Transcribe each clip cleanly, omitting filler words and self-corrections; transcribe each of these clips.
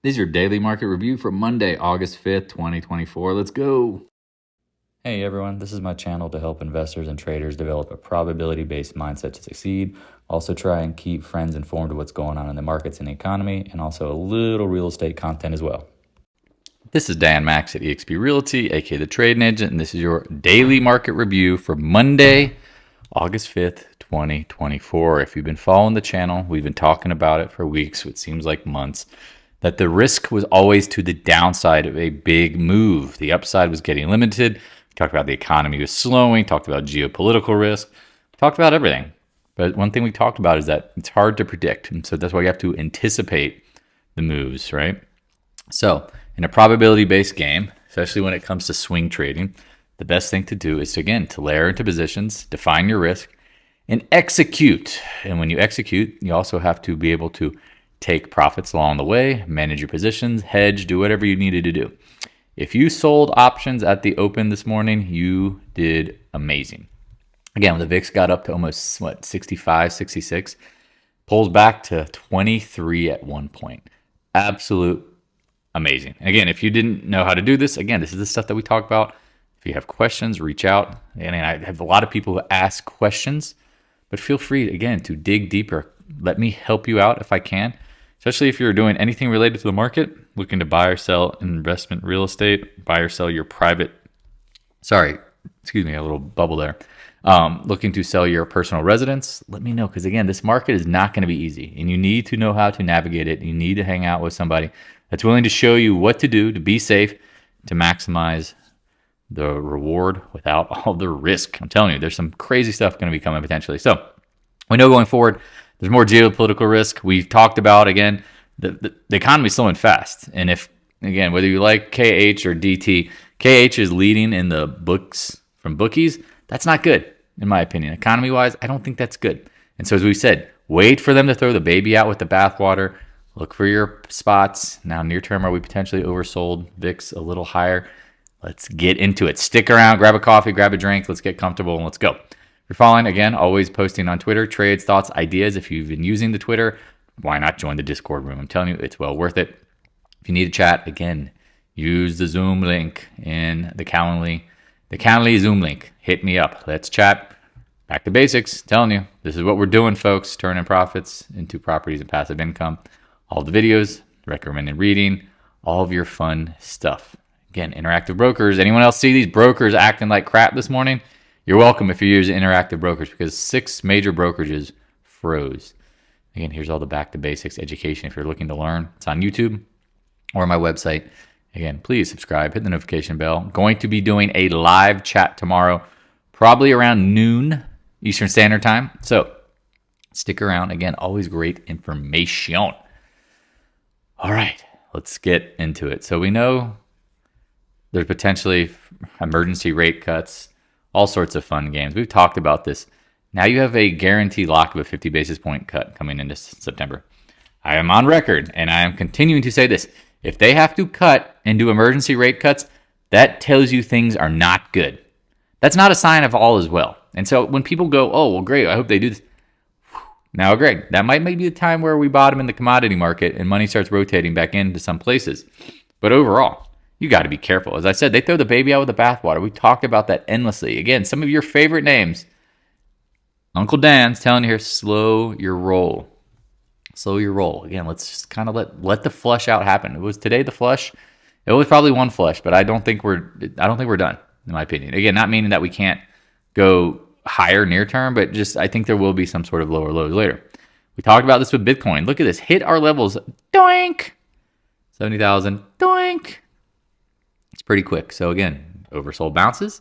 This is your daily market review for Monday, August 5th, 2024. Let's go. Hey everyone, this is my channel to help investors and traders develop a probability-based mindset to succeed. Also try and keep friends informed of what's going on in the markets and the economy, and also a little real estate content as well. This is Dan Max at eXp Realty, aka the Trading Agent, and this is your daily market review for Monday, August 5th, 2024. If you've been following the channel, we've been talking about it for weeks, it seems like months, that the risk was always to the downside of a big move. The upside was getting limited. We talked about the economy was slowing, talked about geopolitical risk, talked about everything. But one thing we talked about is that it's hard to predict. And so that's why you have to anticipate the moves, right? So in a probability-based game, especially when it comes to swing trading, the best thing to do is, to layer into positions, define your risk, and execute. And when you execute, you also have to be able to take profits along the way, manage your positions, hedge, do whatever you needed to do. If you sold options at the open this morning, you did amazing. Again, when the VIX got up to almost, 65, 66, pulls back to 23 at one point. Absolute amazing. Again, if you didn't know how to do this, again, this is the stuff that we talk about. If you have questions, reach out. And I have a lot of people who ask questions, but feel free, again, to dig deeper. Let me help you out if I can, especially if you're doing anything related to the market, looking to buy or sell investment real estate, buy or sell your private, a little bubble there. Looking to sell your personal residence, let me know, because again, this market is not going to be easy, and you need to know how to navigate it. You need to hang out with somebody that's willing to show you what to do to be safe, to maximize the reward without all the risk. I'm telling you, there's some crazy stuff going to be coming potentially. So we know going forward, there's more geopolitical risk. We've talked about, again, the economy is slowing fast. And if, again, whether you like KH or DT, KH is leading in the books from bookies. That's not good, in my opinion. Economy-wise, I don't think that's good. And so as we said, wait for them to throw the baby out with the bathwater. Look for your spots. Now, near term, are we potentially oversold? VIX a little higher. Let's get into it. Stick around, grab a coffee, grab a drink. Let's get comfortable, and let's go. If you're following, again, always posting on Twitter, trades, thoughts, ideas. If you've been using the Twitter, why not join the Discord room? I'm telling you, it's well worth it. If you need to chat, again, use the Zoom link in the Calendly Zoom link. Hit me up. Let's chat. Back to basics. Telling you, this is what we're doing, folks. Turning profits into properties and passive income. All the videos, recommended reading, all of your fun stuff. Again, Interactive Brokers. Anyone else see these brokers acting like crap this morning? You're welcome if you use Interactive Brokers, because 6 major brokerages froze. Again, here's all the back to basics education if you're looking to learn. It's on YouTube or my website. Again, please subscribe, hit the notification bell. Going to be doing a live chat tomorrow, probably around noon Eastern Standard Time. So stick around. Again, always great information. All right, let's get into it. So we know there's potentially emergency rate cuts, all sorts of fun games. We've talked about this. Now you have a guaranteed lock of a 50 basis point cut coming into September. I am on record, and I am continuing to say this. If they have to cut and do emergency rate cuts, that tells you things are not good. That's not a sign of all is well. And so when people go, oh, well, great, I hope they do this. Now, great, that might be the time where we bottom in the commodity market and money starts rotating back into some places. But overall, you got to be careful. As I said, they throw the baby out with the bathwater. We talked about that endlessly. Again, some of your favorite names. Uncle Dan's telling you here, slow your roll. Slow your roll. Again, let's just kind of let the flush out happen. It was today the flush. It was probably one flush, but I don't think we're done, in my opinion. Again, not meaning that we can't go higher near term, but just I think there will be some sort of lower lows later. We talked about this with Bitcoin. Look at this. Hit our levels. Doink. 70,000. Doink. It's pretty quick. So again, oversold bounces.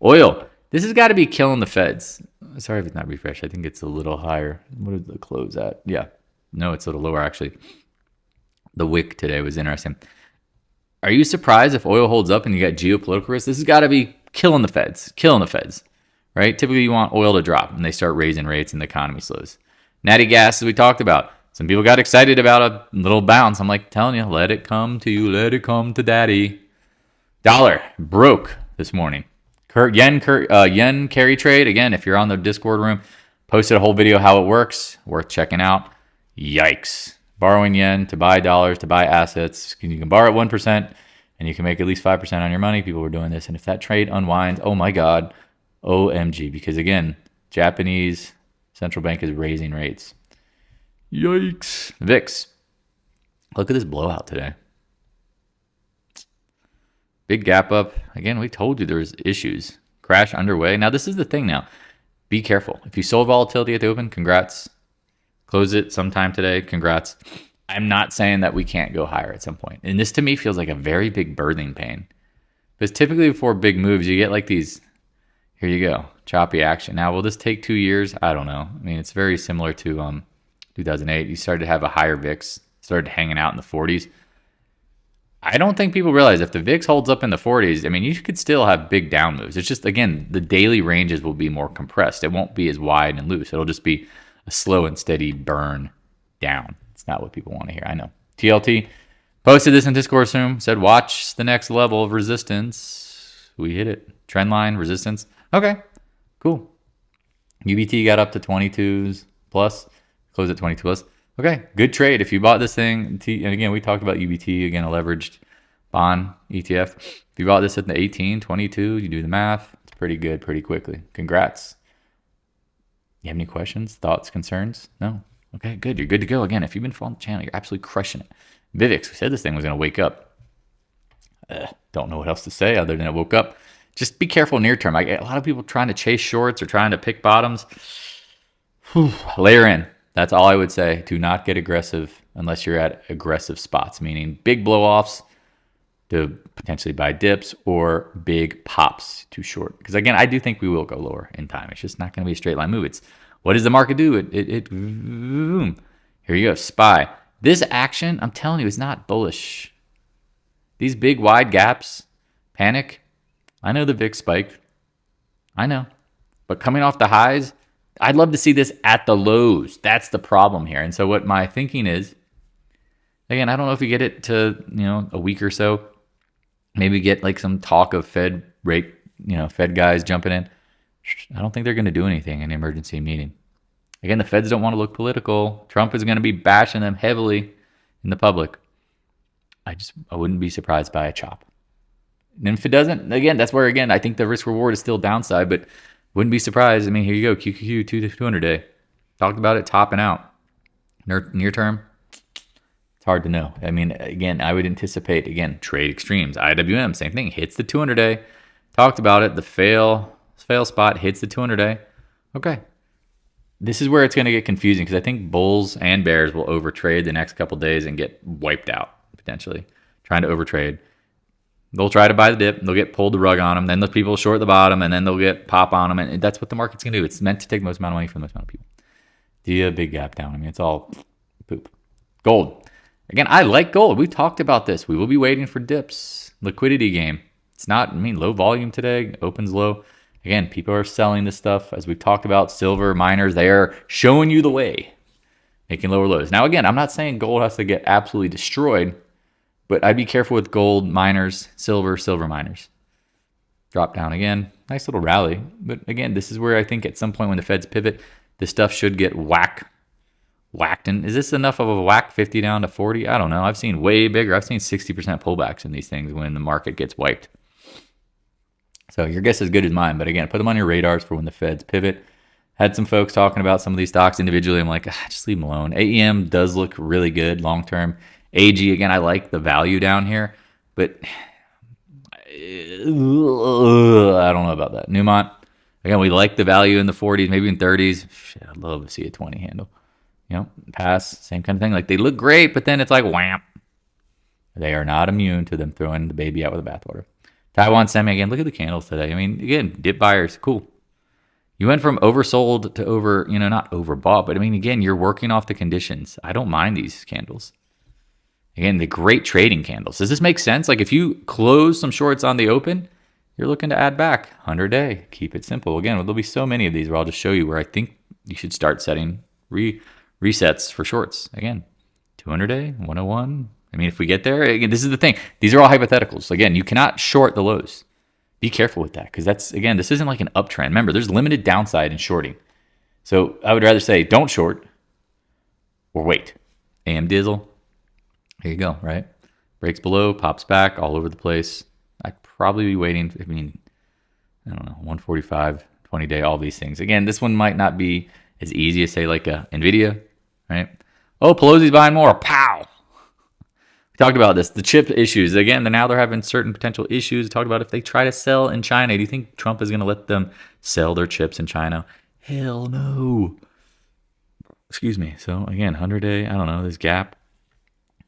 Oil. This has got to be killing the feds. Sorry if it's not refreshed. I think it's a little higher. What is the close at? Yeah. No, it's a little lower actually. The wick today was interesting. Are you surprised if oil holds up and you got geopolitical risk? This has got to be killing the feds. Right? Typically you want oil to drop and they start raising rates and the economy slows. Natty gas, as we talked about. Some people got excited about a little bounce. I'm like telling you, let it come to you. Let it come to daddy. Dollar broke this morning. Yen carry trade. Again, if you're on the Discord room, posted a whole video how it works. Worth checking out. Yikes. borrowing yen to buy dollars, to buy assets. You can borrow at 1% and you can make at least 5% on your money. People were doing this. And if that trade unwinds, oh my God, OMG. Because again, Japanese central bank is raising rates. Yikes. VIX. Look at this blowout today. Big gap up. Again, we told you there's issues. Crash underway. Now, this is the thing now. Be careful. If you sold volatility at the open, congrats. Close it sometime today. Congrats. I'm not saying that we can't go higher at some point. And this to me feels like a very big birthing pain. Because typically before big moves, you get like these, here you go, choppy action. Now, will this take 2 years? I don't know. I mean, it's very similar to 2008. You started to have a higher VIX, started hanging out in the 40s. I don't think people realize if the VIX holds up in the 40s, I mean, you could still have big down moves. It's just, again, the daily ranges will be more compressed. It won't be as wide and loose. It'll just be a slow and steady burn down. It's not what people want to hear. I know. TLT posted this in Discourse Room, said, watch the next level of resistance. We hit it. Trend line, resistance. Okay, cool. UBT got up to 22s plus, closed at 22 plus. Okay, good trade. If you bought this thing, and again, we talked about UBT, again, a leveraged bond ETF. If you bought this at the 18, 22, you do the math, it's pretty good pretty quickly. Congrats. You have any questions, thoughts, concerns? No? Okay, good. You're good to go. Again, if you've been following the channel, you're absolutely crushing it. VIVX, we said this thing was going to wake up. Don't know what else to say other than it woke up. Just be careful near term. I get a lot of people trying to chase shorts or trying to pick bottoms. Layer in. That's all I would say. Do not get aggressive unless you're at aggressive spots, meaning big blow-offs to potentially buy dips or big pops too short. Because again, I do think we will go lower in time. It's just not going to be a straight line move. It's what does the market do? Boom. Here you go, SPY. This action, I'm telling you, is not bullish. These big wide gaps, panic. I know the VIX spiked. I know. But coming off the highs, I'd love to see this at the lows. That's the problem here. And so what my thinking is, again, I don't know if we get it to, a week or so, maybe get like some talk of Fed rate, Fed guys jumping in. I don't think they're going to do anything in an emergency meeting. Again, the Feds don't want to look political. Trump is going to be bashing them heavily in the public. I wouldn't be surprised by a chop. And if it doesn't, again, that's where, again, I think the risk reward is still downside, but wouldn't be surprised. I mean, here you go, QQQ 200 day. Talked about it topping out. Near term, it's hard to know. I mean, again, I would anticipate, again, trade extremes. IWM, same thing, hits the 200 day. Talked about it. The fail spot hits the 200 day. Okay. This is where it's going to get confusing because I think bulls and bears will overtrade the next couple days and get wiped out, potentially, trying to overtrade. They'll try to buy the dip. They'll get pulled the rug on them. Then the people short the bottom, and then they'll get pop on them. And that's what the market's going to do. It's meant to take the most amount of money from the most amount of people. DIA, big gap down. I mean, it's all poop. Gold. Again, I like gold. We talked about this. We will be waiting for dips. Liquidity game. It's not, low volume today. Opens low. Again, people are selling this stuff. As we've talked about, silver, miners, they are showing you the way. Making lower lows. Now, again, I'm not saying gold has to get absolutely destroyed. But I'd be careful with gold miners, silver miners. Drop down again. Nice little rally. But again, this is where I think at some point when the Feds pivot, this stuff should get whacked. And is this enough of a whack, 50 down to 40? I don't know. I've seen way bigger. I've seen 60% pullbacks in these things when the market gets wiped. So your guess is as good as mine. But again, put them on your radars for when the Feds pivot. Had some folks talking about some of these stocks individually. I'm like, just leave them alone. AEM does look really good long term. AG, again, I like the value down here, but I don't know about that. Newmont, again, we like the value in the 40s, maybe in 30s. Shit, I'd love to see a 20 handle. Pass, same kind of thing. Like they look great, but then it's like wham. They are not immune to them throwing the baby out with the bathwater. Taiwan Semi, again, look at the candles today. I mean, again, dip buyers, cool. You went from oversold to not overbought, but I mean, again, you're working off the conditions. I don't mind these candles. Again, the great trading candles. Does this make sense? Like if you close some shorts on the open, you're looking to add back 100 day. Keep it simple. Again, there'll be so many of these where I'll just show you where I think you should start setting resets for shorts. Again, 200 day, 101. I mean, if we get there, again, this is the thing. These are all hypotheticals. Again, you cannot short the lows. Be careful with that because that's, again, this isn't like an uptrend. Remember, there's limited downside in shorting. So I would rather say don't short or wait. AM Dizzle. Here you go, right? Breaks below, pops back all over the place. I'd probably be waiting. I mean, I don't know, 145, 20-day, all these things. Again, this one might not be as easy as, say, like a NVIDIA, right? Oh, Pelosi's buying more. Pow! We talked about this. The chip issues. Again, they're having certain potential issues. We talked about if they try to sell in China. Do you think Trump is going to let them sell their chips in China? Hell no. Excuse me. So, again, 100-day, I don't know, this gap.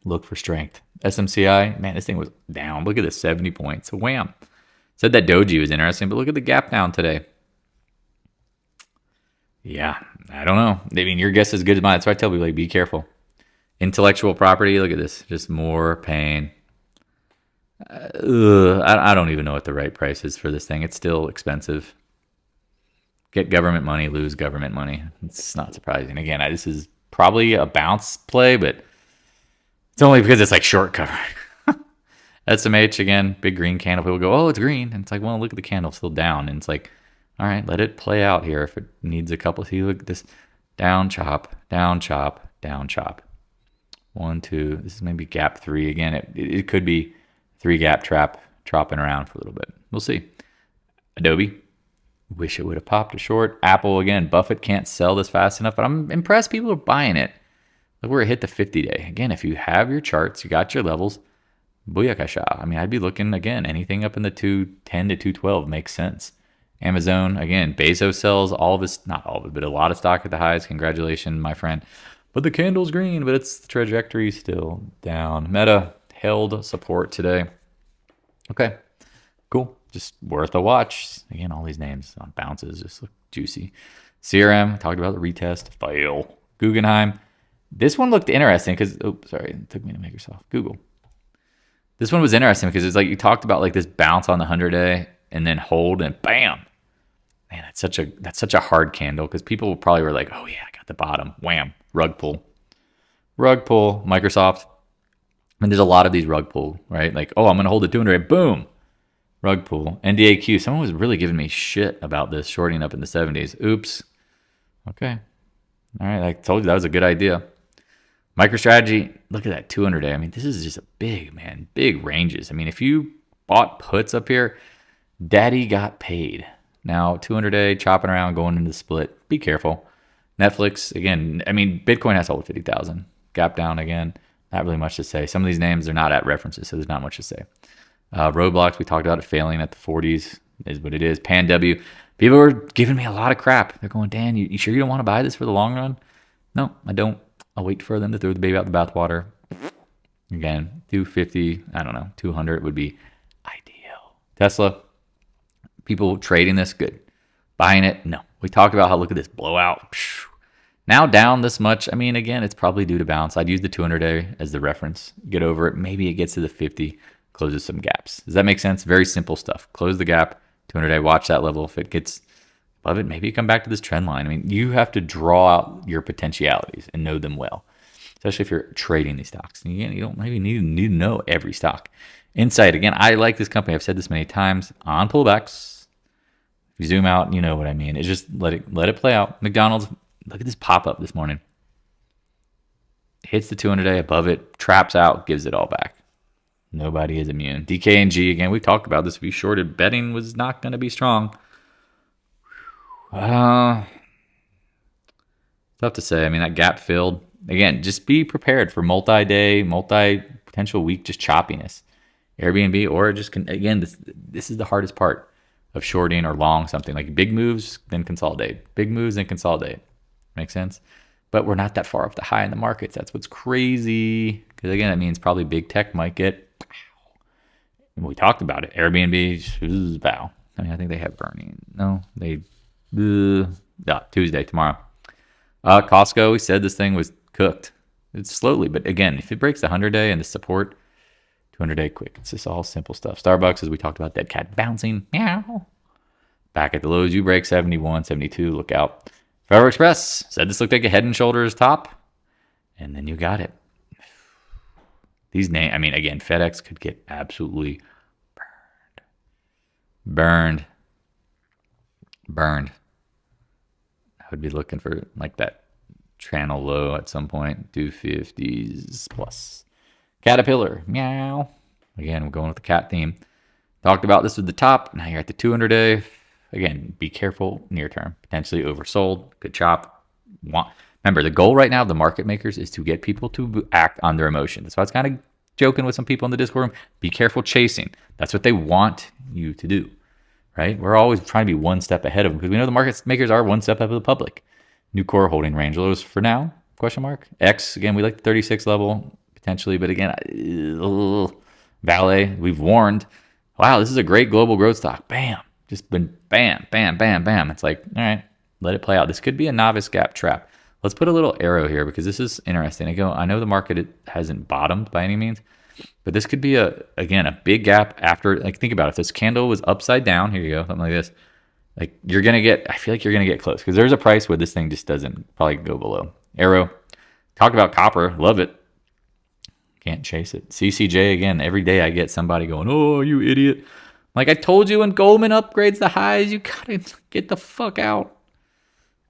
Look for strength. SMCI, man, this thing was down. Look at this, 70 points. Wham. Said that doji was interesting, but look at the gap down today. Yeah, I don't know. I mean, your guess is as good as mine. That's why I tell people, like, be careful. Intellectual property, look at this. Just more pain. I don't even know what the right price is for this thing. It's still expensive. Get government money, lose government money. It's not surprising. Again, this is probably a bounce play, but it's only because it's like short cover. SMH, again, big green candle. People go, oh, it's green. And it's like, well, look at the candle still down. And it's like, all right, let it play out here. If it needs a couple, see, look at this. Down, chop, down, chop, down, chop. 1, 2. This is maybe gap 3. Again, it could be 3 gap trap, tropping around for a little bit. We'll see. Adobe. Wish it would have popped a short. Apple, again, Buffett can't sell this fast enough, but I'm impressed people are buying it. Look where it hit the 50-day. Again, if you have your charts, you got your levels, booyakasha. I mean, I'd be looking, again, anything up in the 210 to 212 makes sense. Amazon, again, Bezos sells all of his, not all of it, but a lot of stock at the highs. Congratulations, my friend. But the candle's green, but its trajectory still down. Meta held support today. Okay, cool. Just worth a watch. Again, all these names on bounces just look juicy. CRM, talked about the retest, fail. Guggenheim. This one looked interesting because, sorry, it took me to Microsoft. Google. This one was interesting because it's like you talked about like this bounce on the 100-day and then hold and bam. Man, that's such a hard candle because people probably were like, oh yeah, I got the bottom. Wham, rug pull. Rug pull, Microsoft. And there's a lot of these rug pull, right? Like, oh, I'm going to hold the 200, boom. Rug pull. NDAQ. Someone was really giving me shit about this shorting up in the 70s. Oops. Okay. All right, I told you that was a good idea. MicroStrategy, look at that 200-day. I mean, this is just a big ranges. I mean, if you bought puts up here, daddy got paid. Now, 200-day, chopping around, going into the split. Be careful. Netflix, again, I mean, Bitcoin has to hold 50,000. Gap down again. Not really much to say. Some of these names are not at references, so there's not much to say. Roblox, we talked about it failing at the 40s. Is what it is. PanW. People were giving me a lot of crap. They're going, Dan, you sure you don't want to buy this for the long run? No, I don't. I'll wait for them to throw the baby out the bathwater. Again, 250, I don't know, 200 would be ideal. Tesla, people trading this, good. Buying it, no. We talked about how, look at this blowout. Now down this much. I mean, again, it's probably due to bounce. I'd use the 200-day as the reference. Get over it. Maybe it gets to the 50, closes some gaps. Does that make sense? Very simple stuff. Close the gap, 200-day, watch that level. If it gets above it, maybe you come back to this trend line. I mean, you have to draw out your potentialities and know them well, especially if you're trading these stocks. And again, you don't maybe need to know every stock. Insight, again, I like this company. I've said this many times. On pullbacks, if you zoom out, you know what I mean. It's just let it play out. McDonald's, look at this pop up this morning. Hits the 200-day above it, traps out, gives it all back. Nobody is immune. DKNG, again, we've talked about this. If you shorted, betting was not going to be strong. Tough to say. I mean, that gap filled. Again, just be prepared for multi-day, multi-potential week just choppiness. Airbnb, or just, again, this is the hardest part of shorting or long something. Like big moves, then consolidate. Big moves, then consolidate. Make sense? But we're not that far off the high in the markets. That's what's crazy. Because, again, that means probably big tech might get, we talked about it. Airbnb, bow. I mean, I think they have burning. No, they... Tuesday, tomorrow. Costco, we said this thing was cooked. It's slowly, but again, if it breaks the 100-day and the support, 200-day quick. It's just all simple stuff. Starbucks, as we talked about, dead cat bouncing. Meow. Back at the lows, you break 71, 72. Look out. Forever Express, said this looked like a head and shoulders top, and then you got it. These names, I mean, again, FedEx could get absolutely burned. I would be looking for like that channel low at some point. 250s plus. Caterpillar, meow. Again, we're going with the cat theme. Talked about this with the top. Now you're at the 200-day. Again, be careful near term. Potentially oversold. Good chop. Remember, the goal right now of the market makers is to get people to act on their emotions. That's why I was kind of joking with some people in the Discord room. Be careful chasing. That's what they want you to do, right? We're always trying to be one step ahead of them because we know the market makers are one step ahead of the public. New core holding range lows for now, question mark. X, again, we like the 36 level potentially, but again, VALE, we've warned. Wow, this is a great global growth stock. Bam. Just been bam, bam, bam, bam. It's like, all right, let it play out. This could be a novice gap trap. Let's put a little arrow here because this is interesting. I know the market hasn't bottomed by any means, but this could be again a big gap after. Like, think about it. If this candle was upside down, here you go, something like this. Like, you're gonna get. I feel like you're gonna get close because there's a price where this thing just doesn't probably go below. Arrow. Talk about copper. Love it. Can't chase it. CCJ again. Every day I get somebody going, "Oh, you idiot!" Like I told you, when Goldman upgrades the highs, you gotta get the fuck out.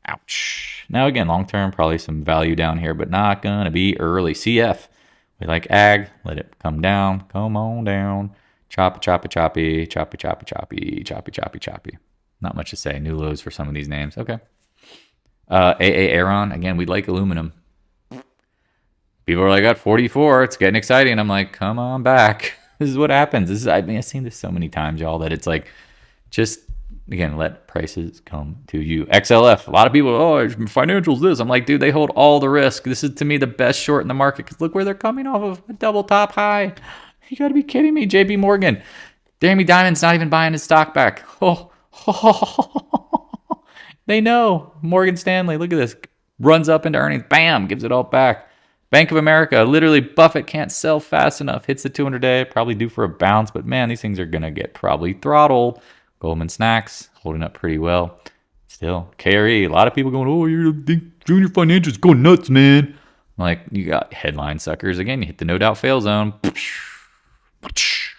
Ouch. Now again, long term, probably some value down here, but not gonna be early. CF. We like ag. Let it come down. Come on down. Choppy, choppy, choppy, choppy, choppy, choppy, choppy, choppy, choppy. Not much to say. New lows for some of these names. Okay. AA Aeron. Again, we like aluminum. People are like, at 44, it's getting exciting. I'm like, come on back. This is what happens. I've seen this so many times, y'all, that it's like, just, again, let prices come to you. XLF. A lot of people, financials this. I'm like, dude, they hold all the risk. This is, to me, the best short in the market because look where they're coming off of a double top high. You got to be kidding me. JP Morgan. Jeremy Diamond's not even buying his stock back. They know. Morgan Stanley, look at this. Runs up into earnings. Bam. Gives it all back. Bank of America, literally Buffett can't sell fast enough. Hits the 200-day, probably due for a bounce, but man, these things are going to get probably throttled. Goldman Sachs holding up pretty well. Still, KRE, a lot of people going, oh, you're junior financials going nuts, man. Like, you got headline suckers. Again, you hit the no doubt fail zone. It's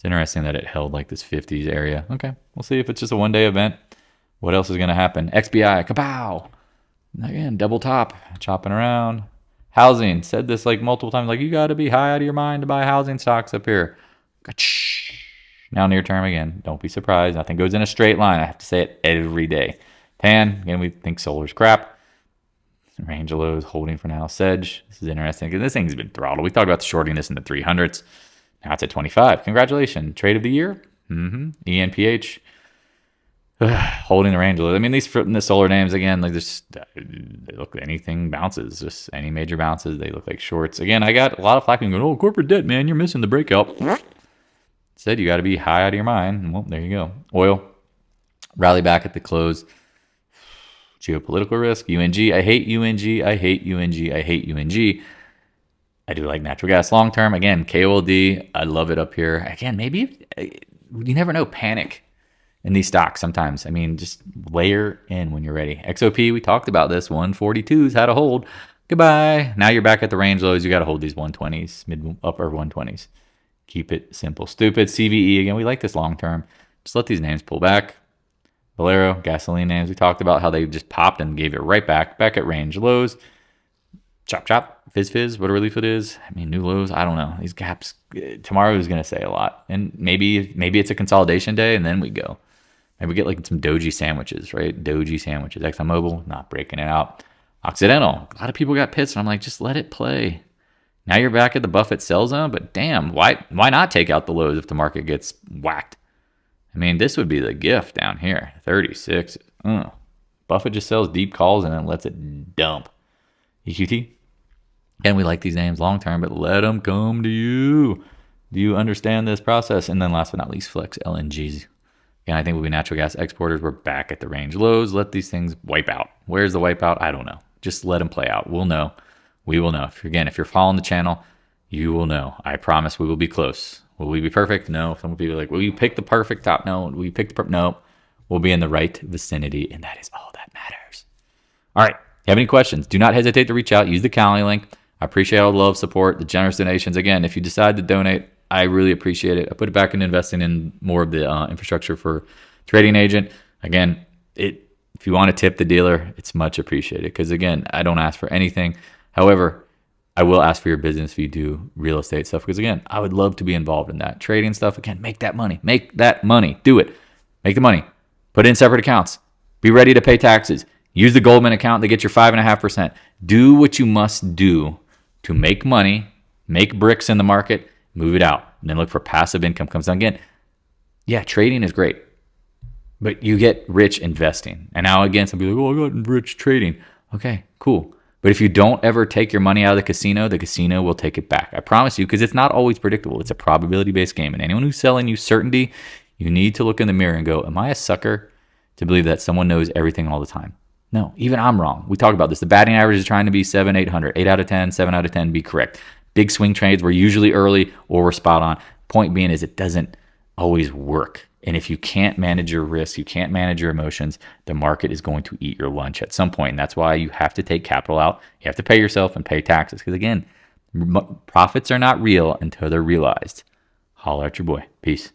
interesting that it held like this 50s area. Okay, we'll see if it's just a one-day event. What else is going to happen? XBI, kapow. Again, double top, chopping around. Housing, said this like multiple times, like you got to be high out of your mind to buy housing stocks up here. Now near term again, don't be surprised. Nothing goes in a straight line. I have to say it every day. TAN, again, we think solar's crap. Range of lows holding for now. Sedge, this is interesting because this thing's been throttled. We talked about shorting this in the 300s. Now it's at 25. Congratulations. Trade of the year. ENPH. Holding the range a little. I mean, these from the solar names again, like they look anything bounces, just any major bounces, they look like shorts. Again, I got a lot of flack going, oh, corporate debt, man, you're missing the breakout. Said you got to be high out of your mind. Well, there you go. Oil, rally back at the close. Geopolitical risk. UNG, I hate UNG, I hate UNG, I hate UNG. I do like natural gas long term. Again, KOLD, I love it up here. Again, maybe you never know, panic in these stocks sometimes. I mean, just layer in when you're ready. XOP, we talked about this. 142s had a hold. Goodbye. Now you're back at the range lows. You got to hold these 120s, mid upper 120s. Keep it simple. Stupid. CVE, again, we like this long term. Just let these names pull back. Valero, gasoline names. We talked about how they just popped and gave it right back at range lows. Chop, chop. Fizz, what a relief it is. I mean, new lows. I don't know. These gaps, tomorrow is going to say a lot. And maybe it's a consolidation day and then we go. Maybe we get like some doji sandwiches, right? Doji sandwiches. ExxonMobil, not breaking it out. Occidental. A lot of people got pissed. And I'm like, just let it play. Now you're back at the Buffett sell zone. But damn, why not take out the lows if the market gets whacked? I mean, this would be the gift down here. 36. Buffett just sells deep calls and then lets it dump. EQT. Again, we like these names long term, but let them come to you. Do you understand this process? And then last but not least, Flex LNGs. Again, I think we'll be natural gas exporters. We're back at the range lows. Let these things wipe out. Where's the wipeout? I don't know. Just let them play out. We'll know. We will know. If you're following the channel, you will know. I promise we will be close. Will we be perfect? No. Some people are like, will you pick the perfect top? No. Will you pick the no. We'll be in the right vicinity, and that is all that matters. All right. If you have any questions, do not hesitate to reach out. Use the Calendly link. I appreciate all the love, support, the generous donations. Again, if you decide to donate, I really appreciate it. I put it back into investing in more of the infrastructure for trading agent. Again, If you want to tip the dealer, it's much appreciated because, again, I don't ask for anything. However, I will ask for your business if you do real estate stuff because, again, I would love to be involved in that. Trading stuff, again, make that money. Make that money. Do it. Make the money. Put it in separate accounts. Be ready to pay taxes. Use the Goldman account to get your 5.5%. Do what you must do to make money, make bricks in the market, move it out, and then look for passive income comes down. Again, yeah, trading is great, but you get rich investing. And now, again, some people are like, oh, I got rich trading. Okay, cool. But if you don't ever take your money out of the casino will take it back. I promise you, because it's not always predictable. It's a probability-based game. And anyone who's selling you certainty, you need to look in the mirror and go, am I a sucker to believe that someone knows everything all the time? No, even I'm wrong. We talk about this. The batting average is trying to be 7, 800, 8 out of 10, 7 out of 10, be correct. Big swing trades, we're usually early or we're spot on. Point being is it doesn't always work. And if you can't manage your risk, you can't manage your emotions, the market is going to eat your lunch at some point. And that's why you have to take capital out. You have to pay yourself and pay taxes. Because again, profits are not real until they're realized. Holler at your boy. Peace.